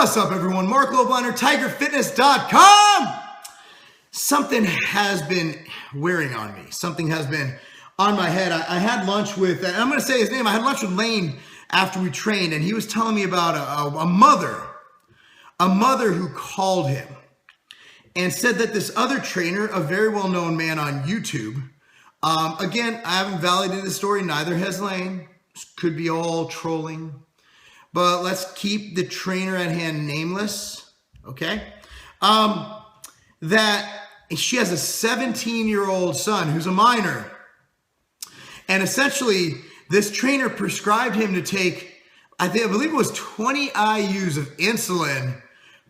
What's up, everyone? Marc Lobliner, TigerFitness.com. Something has been wearing on me. Something has been on my head. I had lunch with, and I'm going to say his name. I had lunch with Lane after we trained, and he was telling me about a mother who called him and said that this other trainer, a very well-known man on YouTube, again, I haven't validated the story. Neither has Lane. This could be all trolling. But let's keep the trainer at hand nameless, okay? That she has a 17-year-old son who's a minor. And essentially, this trainer prescribed him to take, I believe it was 20 IUs of insulin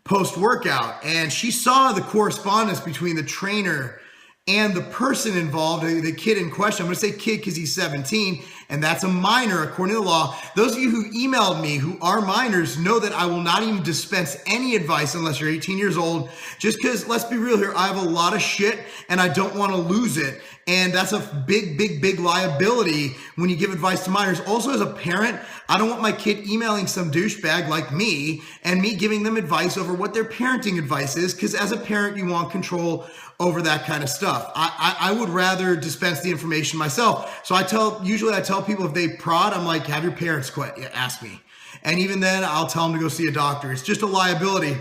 post-workout. And she saw the correspondence between the trainer and the person involved, the kid in question. I'm going to say kid because he's 17, and that's a minor according to the law. Those of you who emailed me who are minors know that I will not even dispense any advice unless you're 18 years old, just because, let's be real here, I have a lot of shit and I don't want to lose it. And that's a big liability when you give advice to minors. Also, as a parent, I don't want my kid emailing some douchebag like me and me giving them advice over what their parenting advice is, because as a parent, you want control over that kind of stuff. I would rather dispense the information myself. So usually I tell people if they prod, I'm like, have your parents ask me. And even then, I'll tell them to go see a doctor. It's just a liability.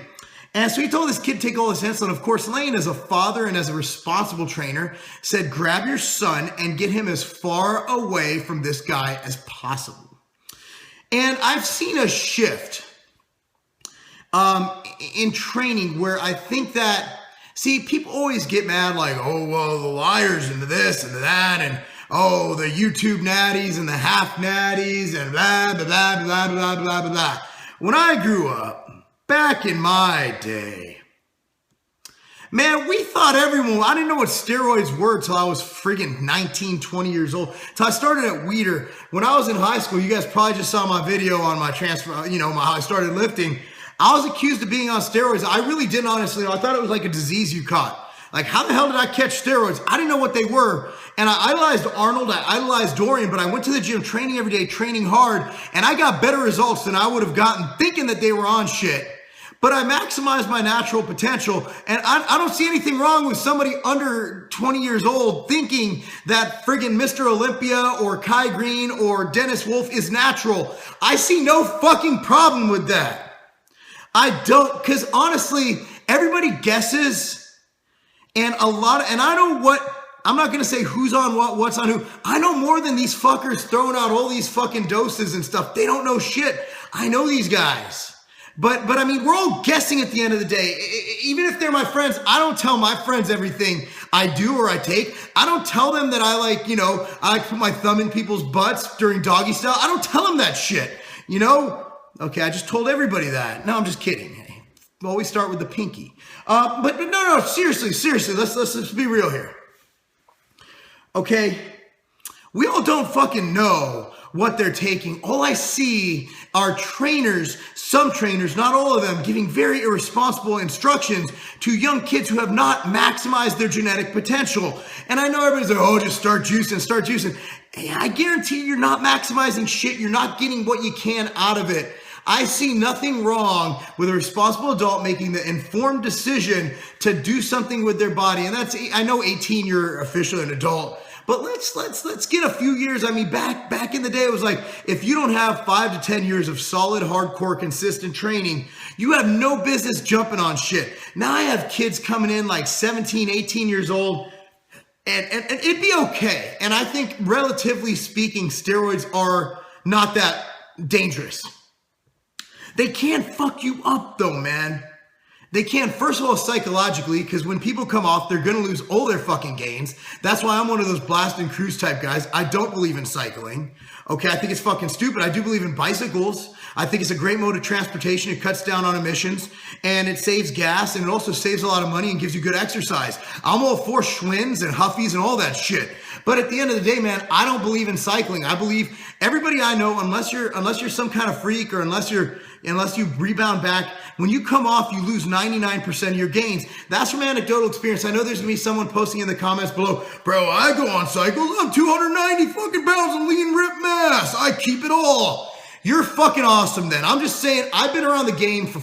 And so he told this kid to take all this insulin. Of course, Lane, as a father and as a responsible trainer, said, grab your son and get him as far away from this guy as possible. And I've seen a shift in training where I think that, see, people always get mad like, oh, well, the liars into this and that, and oh, the YouTube natties and the half natties and blah, blah, blah, blah, blah, blah, blah, blah. When I grew up, back in my day, man, we thought I didn't know what steroids were till I was friggin' 19, 20 years old. Till I started at Weider. When I was in high school, you guys probably just saw my video on my transfer, how I started lifting. I was accused of being on steroids. I really didn't honestly know. I thought it was like a disease you caught. Like, how the hell did I catch steroids? I didn't know what they were. And I idolized Arnold, I idolized Dorian, but I went to the gym training every day, training hard, and I got better results than I would have gotten thinking that they were on shit. But I maximized my natural potential, and I don't see anything wrong with somebody under 20 years old thinking that friggin' Mr. Olympia or Kai Green or Dennis Wolf is natural. I see no fucking problem with that. I don't, because honestly, everybody guesses, and I know I'm not going to say who's on what's on who. I know more than these fuckers throwing out all these fucking doses and stuff. They don't know shit. I know these guys. But I mean, we're all guessing at the end of the day. Even if they're my friends, I don't tell my friends everything I do or I take. I don't tell them that I like put my thumb in people's butts during doggy style. I don't tell them that shit, Okay, I just told everybody that. No, I'm just kidding. Always start with the pinky. But no, seriously, let's be real here. Okay, we all don't fucking know what they're taking. All I see are trainers, some trainers, not all of them, giving very irresponsible instructions to young kids who have not maximized their genetic potential. And I know everybody's like, oh, just start juicing. I guarantee you're not maximizing shit. You're not getting what you can out of it. I see nothing wrong with a responsible adult making the informed decision to do something with their body. And I know 18, you're officially an adult, but let's get a few years. I mean, back in the day, it was like, if you don't have 5 to 10 years of solid, hardcore, consistent training, you have no business jumping on shit. Now I have kids coming in like 17, 18 years old, and it'd be okay. And I think, relatively speaking, steroids are not that dangerous. They can't fuck you up though, man. They can, first of all, psychologically, because when people come off, they're going to lose all their fucking gains. That's why I'm one of those blast and cruise type guys. I don't believe in cycling. Okay, I think it's fucking stupid. I do believe in bicycles. I think it's a great mode of transportation. It cuts down on emissions and it saves gas and it also saves a lot of money and gives you good exercise. I'm all for Schwinn's and Huffies and all that shit. But at the end of the day, man, I don't believe in cycling. I believe everybody I know, unless you're some kind of freak or unless you rebound back, when you come off, you lose 99% of your gains. That's from anecdotal experience. I know there's gonna be someone posting in the comments below, bro, I go on cycles. I'm 290 fucking pounds of lean ripped mass. I keep it all. you're fucking awesome then. I'm just saying, I've been around the game for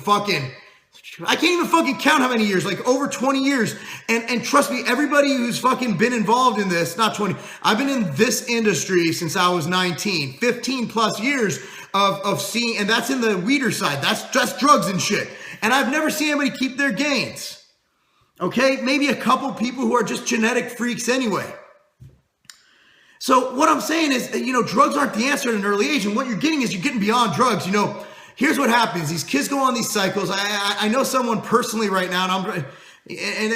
I can't even fucking count how many years, like over 20 years. And trust me, everybody who's fucking been involved in this, not 20, I've been in this industry since I was 19, 15 plus years of seeing, and that's in the weeder side. That's drugs and shit. And I've never seen anybody keep their gains. Okay? Maybe a couple people who are just genetic freaks anyway. So what I'm saying is, drugs aren't the answer at an early age. And what you're getting is you're getting beyond drugs. Here's what happens. These kids go on these cycles. I know someone personally right now, and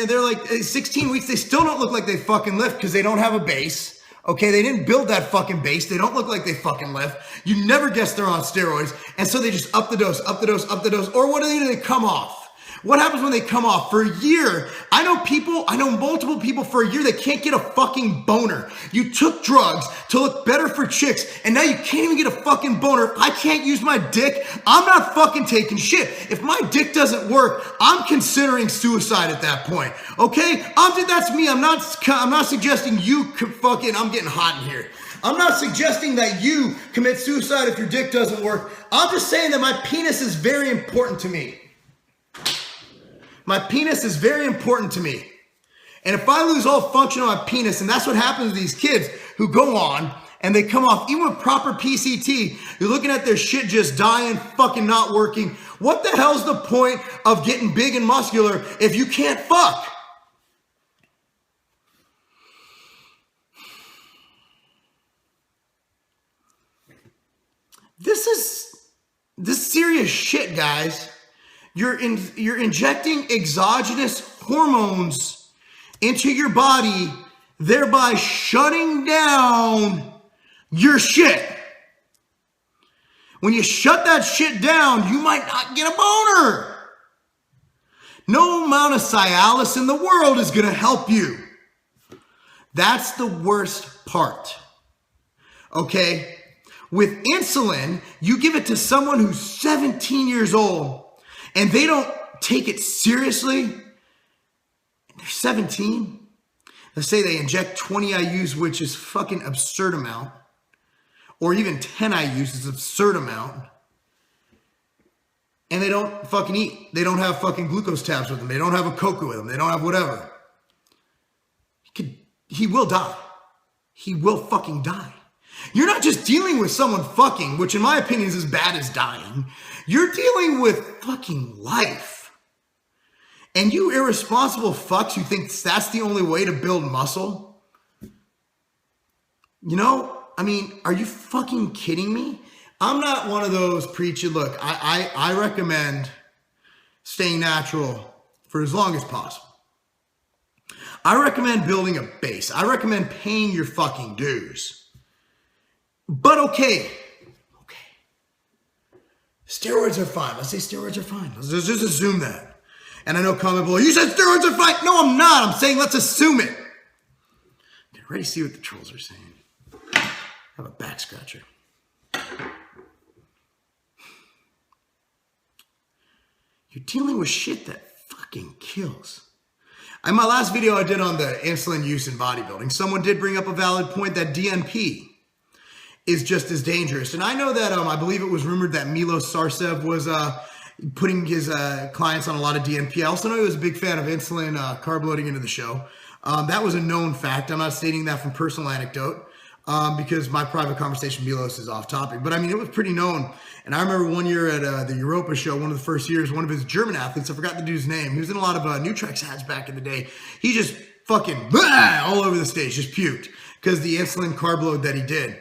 they're like 16 weeks. They still don't look like they fucking lift because they don't have a base. Okay, they didn't build that fucking base. They don't look like they fucking lift. You never guess they're on steroids. And so they just up the dose, up the dose, up the dose. Or what do? They come off. What happens when they come off? For a year, I know multiple people for a year that can't get a fucking boner. You took drugs to look better for chicks, and now you can't even get a fucking boner. If I can't use my dick, I'm not fucking taking shit. If my dick doesn't work, I'm considering suicide at that point. Okay? That's me. I'm not suggesting you fucking, I'm getting hot in here. I'm not suggesting that you commit suicide if your dick doesn't work. I'm just saying that my penis is very important to me. My penis is very important to me. And if I lose all function on my penis, and that's what happens to these kids who go on and they come off, even with proper PCT, you're looking at their shit just dying, fucking not working. What the hell's the point of getting big and muscular if you can't fuck? This is serious shit, guys. You're injecting exogenous hormones into your body, thereby shutting down your shit. When you shut that shit down, you might not get a boner. No amount of Cialis in the world is going to help you. That's the worst part. Okay? With insulin, you give it to someone who's 17 years old, and they don't take it seriously. They're 17. Let's say they inject 20 IUs, which is fucking absurd amount. Or even 10 IUs is absurd amount. And they don't fucking eat. They don't have fucking glucose tabs with them. They don't have a Coca with them. They don't have whatever. He will die. He will fucking die. You're not just dealing with someone fucking, which in my opinion is as bad as dying. You're dealing with fucking life. And you irresponsible fucks who think that's the only way to build muscle. Are you fucking kidding me? I'm not one of those preaching. Look, I recommend staying natural for as long as possible. I recommend building a base. I recommend paying your fucking dues. But okay. Steroids are fine. Let's say steroids are fine. Let's just assume that. And I know comment below, you said steroids are fine. No, I'm not. I'm saying let's assume it. Get ready to see what the trolls are saying. I have a back scratcher. You're dealing with shit that fucking kills. In my last video I did on the insulin use in bodybuilding, someone did bring up a valid point that DNP is just as dangerous. And I know that, I believe it was rumored that Milos Sarcev was putting his clients on a lot of DNP. I also know he was a big fan of insulin carb loading into the show. That was a known fact. I'm not stating that from personal anecdote because my private conversation with Milos is off topic. But I mean, it was pretty known. And I remember one year at the Europa show, one of the first years, one of his German athletes, I forgot the dude's name. He was in a lot of Nutrex ads back in the day. He just fucking all over the stage, just puked because the insulin carb load that he did.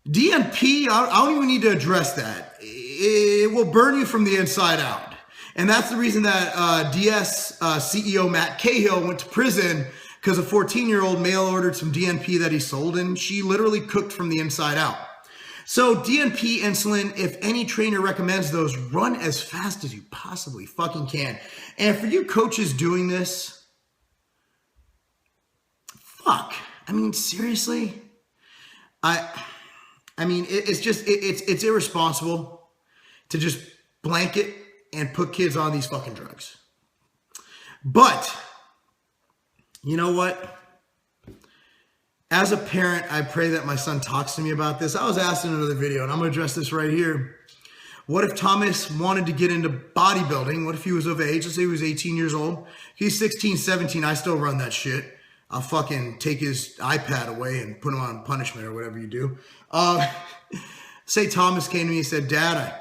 DNP, I don't even need to address that. It will burn you from the inside out. And that's the reason that DS CEO Matt Cahill went to prison because a 14-year-old mail ordered some DNP that he sold, and she literally cooked from the inside out. So DNP insulin, if any trainer recommends those, run as fast as you possibly fucking can. And for you coaches doing this, fuck. I mean, seriously? It's irresponsible to just blanket and put kids on these fucking drugs. But, you know what? As a parent, I pray that my son talks to me about this. I was asked in another video, and I'm going to address this right here. What if Thomas wanted to get into bodybuilding? What if he was of age? Let's say he was 18 years old. He's 16, 17. I still run that shit. I'll fucking take his iPad away and put him on punishment or whatever you do. Say Thomas came to me and said, Dad, I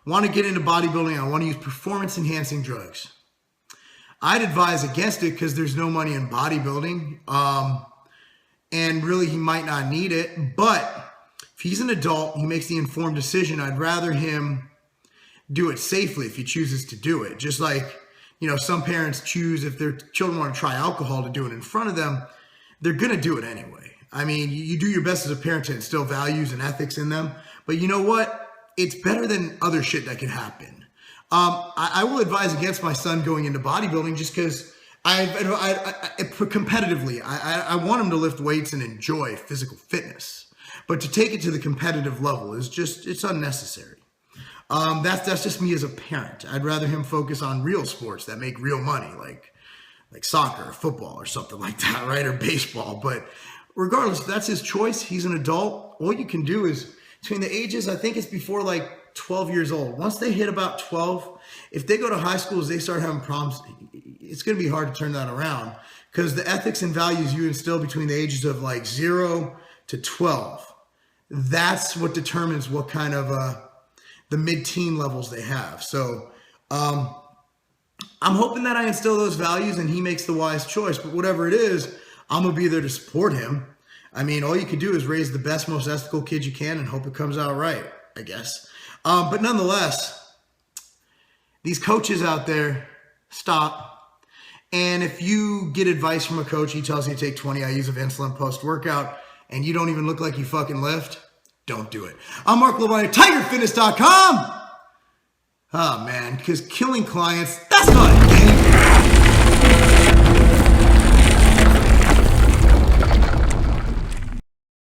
want to get into bodybuilding. I want to use performance-enhancing drugs. I'd advise against it because there's no money in bodybuilding. And really, he might not need it. But if he's an adult, he makes the informed decision. I'd rather him do it safely if he chooses to do it. Just like, some parents choose, if their children want to try alcohol, to do it in front of them, they're going to do it anyway. I mean, you do your best as a parent to instill values and ethics in them. But you know what? It's better than other shit that could happen. I will advise against my son going into bodybuilding just because competitively, I want him to lift weights and enjoy physical fitness. But to take it to the competitive level it's unnecessary. That's just me as a parent. I'd rather him focus on real sports that make real money, like soccer or football or something like that, right? Or baseball. But regardless, if that's his choice, he's an adult. All you can do is, between the ages, I think it's before 12 years old. Once they hit about 12, if they go to high schools, they start having problems. It's going to be hard to turn that around because the ethics and values you instill between the ages of 0 to 12, that's what determines what kind of the mid-teen levels they have. So I'm hoping that I instill those values and he makes the wise choice. But whatever it is, I'm going to be there to support him. I mean, all you can do is raise the best, most ethical kid you can and hope it comes out right, I guess. But nonetheless, these coaches out there, stop. And if you get advice from a coach, he tells you to take 20 IUs of insulin post-workout, and you don't even look like you fucking lift, don't do it. I'm Marc Lobliner, TigerFitness.com. Oh, man, because killing clients, that's not a game.